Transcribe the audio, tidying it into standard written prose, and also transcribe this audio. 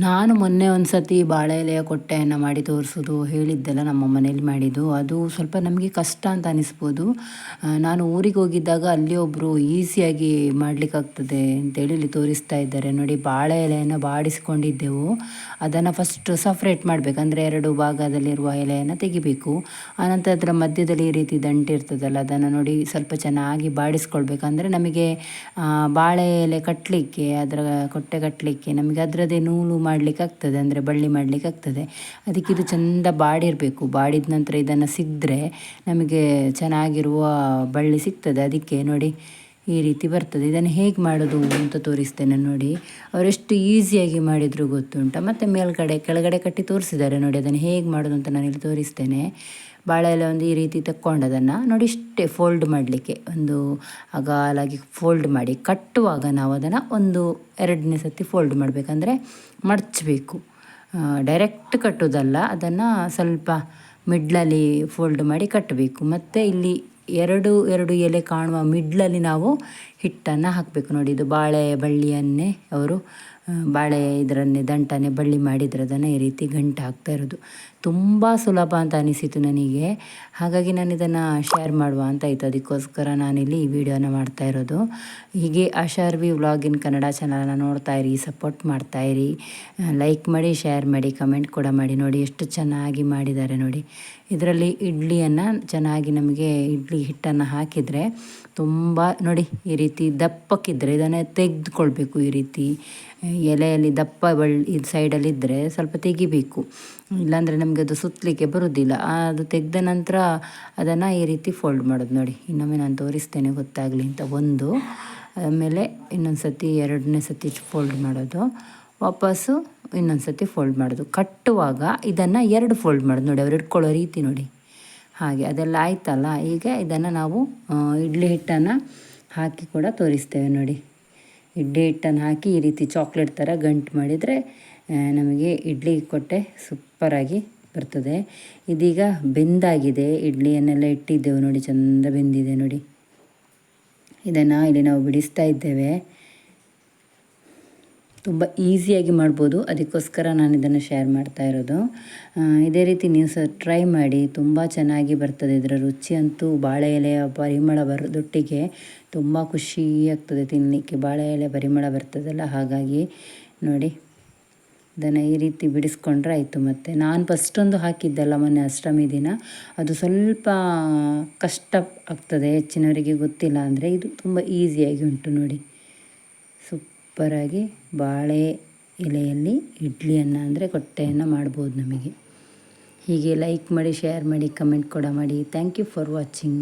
ನಾನು ಮೊನ್ನೆ ಒಂದು ಸತಿ ಬಾಳೆ ಎಲೆಯ ಕೊಟ್ಟೆಯನ್ನು ಮಾಡಿ ತೋರಿಸೋದು ಹೇಳಿದ್ದೆಲ್ಲ ನಮ್ಮ ಮನೇಲಿ ಮಾಡಿದ್ದು. ಅದು ಸ್ವಲ್ಪ ನಮಗೆ ಕಷ್ಟ ಅಂತ ಅನಿಸ್ಬೋದು. ನಾನು ಊರಿಗೆ ಹೋಗಿದ್ದಾಗ ಅಲ್ಲಿ ಒಬ್ಬರು ಈಸಿಯಾಗಿ ಮಾಡಲಿಕ್ಕಾಗ್ತದೆ ಅಂತೇಳಿ ಇಲ್ಲಿ ತೋರಿಸ್ತಾ ಇದ್ದಾರೆ ನೋಡಿ. ಬಾಳೆ ಎಲೆಯನ್ನು ಬಾಡಿಸ್ಕೊಂಡಿದ್ದೆವು. ಅದನ್ನು ಫಸ್ಟ್ ಸಪ್ರೇಟ್ ಮಾಡಬೇಕು, ಅಂದರೆ 2 ಭಾಗದಲ್ಲಿರುವ ಎಲೆಯನ್ನು ತೆಗಿಬೇಕು. ಆನಂತರ ಅದರ ಮಧ್ಯದಲ್ಲಿ ಈ ರೀತಿ ದಂಟು ಇರ್ತದಲ್ಲ, ಅದನ್ನು ನೋಡಿ ಸ್ವಲ್ಪ ಚೆನ್ನಾಗಿ ಬಾಡಿಸ್ಕೊಳ್ಬೇಕು. ಅಂದರೆ ನಮಗೆ ಬಾಳೆ ಎಲೆ ಕಟ್ಟಲಿಕ್ಕೆ, ಅದರ ಕೊಟ್ಟೆ ಕಟ್ಟಲಿಕ್ಕೆ ನಮಗೆ ಅದರದ್ದೇ ನೂಲು ಮಾಡಲಿಕ್ಕೆ ಆಗ್ತದೆ, ಅಂದರೆ ಬಳ್ಳಿ ಮಾಡಲಿಕ್ಕೆ ಆಗ್ತದೆ. ಅದಕ್ಕೆ ಇದು ಚೆಂದ ಬಾಡಿರಬೇಕು. ಬಾಡಿದ ನಂತರ ಇದನ್ನು ಸಿಗ್ದರೆ ನಮಗೆ ಚೆನ್ನಾಗಿರುವ ಬಳ್ಳಿ ಸಿಗ್ತದೆ. ಅದಕ್ಕೆ ನೋಡಿ ಈ ರೀತಿ ಬರ್ತದೆ. ಇದನ್ನು ಹೇಗೆ ಮಾಡೋದು ಅಂತ ತೋರಿಸ್ತೇನೆ ನೋಡಿ. ಅವರೆಷ್ಟು ಈಸಿಯಾಗಿ ಮಾಡಿದರು ಗೊತ್ತುಂಟ. ಮತ್ತು ಮೇಲ್ಗಡೆ ಕೆಳಗಡೆ ಕಟ್ಟಿ ತೋರಿಸಿದ್ದಾರೆ ನೋಡಿ. ಅದನ್ನು ಹೇಗೆ ಮಾಡೋದು ಅಂತ ನಾನಿಲ್ಲಿ ತೋರಿಸ್ತೇನೆ. ಬಾಳೆ ಎಲೆ ಒಂದು ಈ ರೀತಿ ತಕ್ಕೊಂಡದನ್ನು ನೋಡಿ, ಇಷ್ಟೇ ಫೋಲ್ಡ್ ಮಾಡಲಿಕ್ಕೆ ಒಂದು ಅಗಾಲಾಗಿ ಫೋಲ್ಡ್ ಮಾಡಿ, ಕಟ್ಟುವಾಗ ನಾವು ಅದನ್ನು ಒಂದು 2ನೇ ಸತಿ ಫೋಲ್ಡ್ ಮಾಡಬೇಕಂದ್ರೆ ಮಡಚಬೇಕು. ಡೈರೆಕ್ಟ್ ಕಟ್ಟೋದಲ್ಲ, ಅದನ್ನು ಸ್ವಲ್ಪ ಮಿಡ್ಲಲ್ಲಿ ಫೋಲ್ಡ್ ಮಾಡಿ ಕಟ್ಟಬೇಕು. ಮತ್ತು ಇಲ್ಲಿ ಎರಡು ಎಲೆ ಕಾಣುವ ಮಿಡ್ಲಲ್ಲಿ ನಾವು ಹಿಟ್ಟನ್ನು ಹಾಕಬೇಕು ನೋಡಿ. ಇದು ಬಾಳೆ ಬಳ್ಳಿಯನ್ನೇ ಅವರು ಬಾಳೆ ಇದರನ್ನೇ ದಂಟನ್ನೇ ಬಳ್ಳಿ ಮಾಡಿದ್ರೆ ಅದನ್ನು ಈ ರೀತಿ ಗಂಟು ಹಾಕ್ತಾ ಇರೋದು. ತುಂಬ ಸುಲಭ ಅಂತ ಅನಿಸಿತು ನನಗೆ. ಹಾಗಾಗಿ ನಾನು ಇದನ್ನು ಶೇರ್ ಮಾಡುವ ಅಂತ ಆಯಿತು. ಅದಕ್ಕೋಸ್ಕರ ನಾನಿಲ್ಲಿ ಈ ವಿಡಿಯೋನ ಮಾಡ್ತಾ ಇರೋದು. ಹೀಗೆ ಆಶಾರ್ವಿ ವ್ಲಾಗ್ ಇನ್ ಕನ್ನಡ ಚಾನಲನ್ನು ನೋಡ್ತಾಯಿರಿ, ಸಪೋರ್ಟ್ ಮಾಡ್ತಾಯಿರಿ, ಲೈಕ್ ಮಾಡಿ, ಶೇರ್ ಮಾಡಿ, ಕಮೆಂಟ್ ಕೂಡ ಮಾಡಿ. ನೋಡಿ ಎಷ್ಟು ಚೆನ್ನಾಗಿ ಮಾಡಿದ್ದಾರೆ ನೋಡಿ. ಇದರಲ್ಲಿ ಇಡ್ಲಿಯನ್ನು ಚೆನ್ನಾಗಿ ನಮಗೆ ಇಡ್ಲಿ ಹಿಟ್ಟನ್ನು ಹಾಕಿದರೆ ತುಂಬ ನೋಡಿ ಈ ರೀತಿ ದಪ್ಪಕ್ಕಿದ್ದರೆ ಇದನ್ನು ತೆಗೆದುಕೊಳ್ಬೇಕು. ಈ ರೀತಿ ಎಲೆಯಲ್ಲಿ ದಪ್ಪ ಇದು ಸೈಡಲ್ಲಿದ್ದರೆ ಸ್ವಲ್ಪ ತೆಗಿಬೇಕು, ಇಲ್ಲಾಂದರೆ ನಮಗೆ ಅದು ಸುತ್ತಲಿಕ್ಕೆ ಬರೋದಿಲ್ಲ. ಅದು ತೆಗೆದ ನಂತರ ಅದನ್ನು ಈ ರೀತಿ ಫೋಲ್ಡ್ ಮಾಡೋದು ನೋಡಿ. ಇನ್ನೊಮ್ಮೆ ನಾನು ತೋರಿಸ್ತೇನೆ ಗೊತ್ತಾಗಲಿ ಅಂತ. ಒಂದು ಆಮೇಲೆ ಇನ್ನೊಂದು ಸತಿ 2ನೇ ಸತಿ ಫೋಲ್ಡ್ ಮಾಡೋದು, ವಾಪಸ್ಸು ಇನ್ನೊಂದು ಸತಿ ಫೋಲ್ಡ್ ಮಾಡೋದು. ಕಟ್ಟುವಾಗ ಇದನ್ನು 2 ಫೋಲ್ಡ್ ಮಾಡೋದು ನೋಡಿ, ಅವ್ರು ಇಟ್ಕೊಳ್ಳೋ ರೀತಿ ನೋಡಿ. ಹಾಗೆ ಅದೆಲ್ಲ ಆಯ್ತಲ್ಲ. ಈಗ ಇದನ್ನು ನಾವು ಇಡ್ಲಿ ಹಿಟ್ಟನ್ನು ಹಾಕಿ ಕೂಡ ತೋರಿಸ್ತೇವೆ ನೋಡಿ. ಇಡ್ಲಿ ಹಿಟ್ಟನ್ನು ಹಾಕಿ ಈ ರೀತಿ ಚಾಕ್ಲೇಟ್ ಥರ ಗಂಟು ಮಾಡಿದರೆ ನಮಗೆ ಇಡ್ಲಿ ಕೊಟ್ಟೆ ಸೂಪರಾಗಿ ಬರ್ತದೆ. ಇದೀಗ ಬೆಂದಾಗಿದೆ. ಇಡ್ಲಿಯನ್ನೆಲ್ಲ ಇಟ್ಟಿದ್ದೆವು ನೋಡಿ, ಚೆಂದ ಬೆಂದಿದೆ ನೋಡಿ. ಇದನ್ನು ಇಲ್ಲಿ ನಾವು ಬಿಡಿಸ್ತಾ ಇದ್ದೇವೆ. ತುಂಬ ಈಸಿಯಾಗಿ ಮಾಡ್ಬೋದು, ಅದಕ್ಕೋಸ್ಕರ ನಾನು ಇದನ್ನು ಶೇರ್ ಮಾಡ್ತಾ ಇರೋದು. ಇದೇ ರೀತಿ ನೀವು ಸಹ ಟ್ರೈ ಮಾಡಿ, ತುಂಬ ಚೆನ್ನಾಗಿ ಬರ್ತದೆ. ಇದರ ರುಚಿ ಅಂತೂ ಬಾಳೆ ಎಲೆಯ ಪರಿಮಳ ಬರೋದೊಟ್ಟಿಗೆ ತುಂಬ ಖುಷಿ ಆಗ್ತದೆ ತಿನ್ನಲಿಕ್ಕೆ. ಬಾಳೆ ಎಲೆ ಪರಿಮಳ ಬರ್ತದಲ್ಲ, ಹಾಗಾಗಿ ನೋಡಿ ಇದನ್ನು ಈ ರೀತಿ ಬಿಡಿಸ್ಕೊಂಡ್ರೆ ಆಯಿತು. ಮತ್ತು ನಾನು ಫಸ್ಟೊಂದು ಹಾಕಿದ್ದಲ್ಲ ಮೊನ್ನೆ ಅಷ್ಟಮಿ ದಿನ, ಅದು ಸ್ವಲ್ಪ ಕಷ್ಟ ಆಗ್ತದೆ ಹೆಚ್ಚಿನವರಿಗೆ ಗೊತ್ತಿಲ್ಲ ಅಂದರೆ. ಇದು ತುಂಬ ಈಸಿಯಾಗಿ ಉಂಟು ನೋಡಿ. ಸೂಪರಾಗಿ ಬಾಳೆ ಎಲೆಯಲ್ಲಿ ಇಡ್ಲಿಯನ್ನು ಅಂದರೆ ಕೊಟ್ಟೆಯನ್ನು ಮಾಡ್ಬೋದು ನಮಗೆ. ಹೀಗೆ ಲೈಕ್ ಮಾಡಿ, ಶೇರ್ ಮಾಡಿ, ಕಮೆಂಟ್ ಕೂಡ ಮಾಡಿ. Thank you for watching.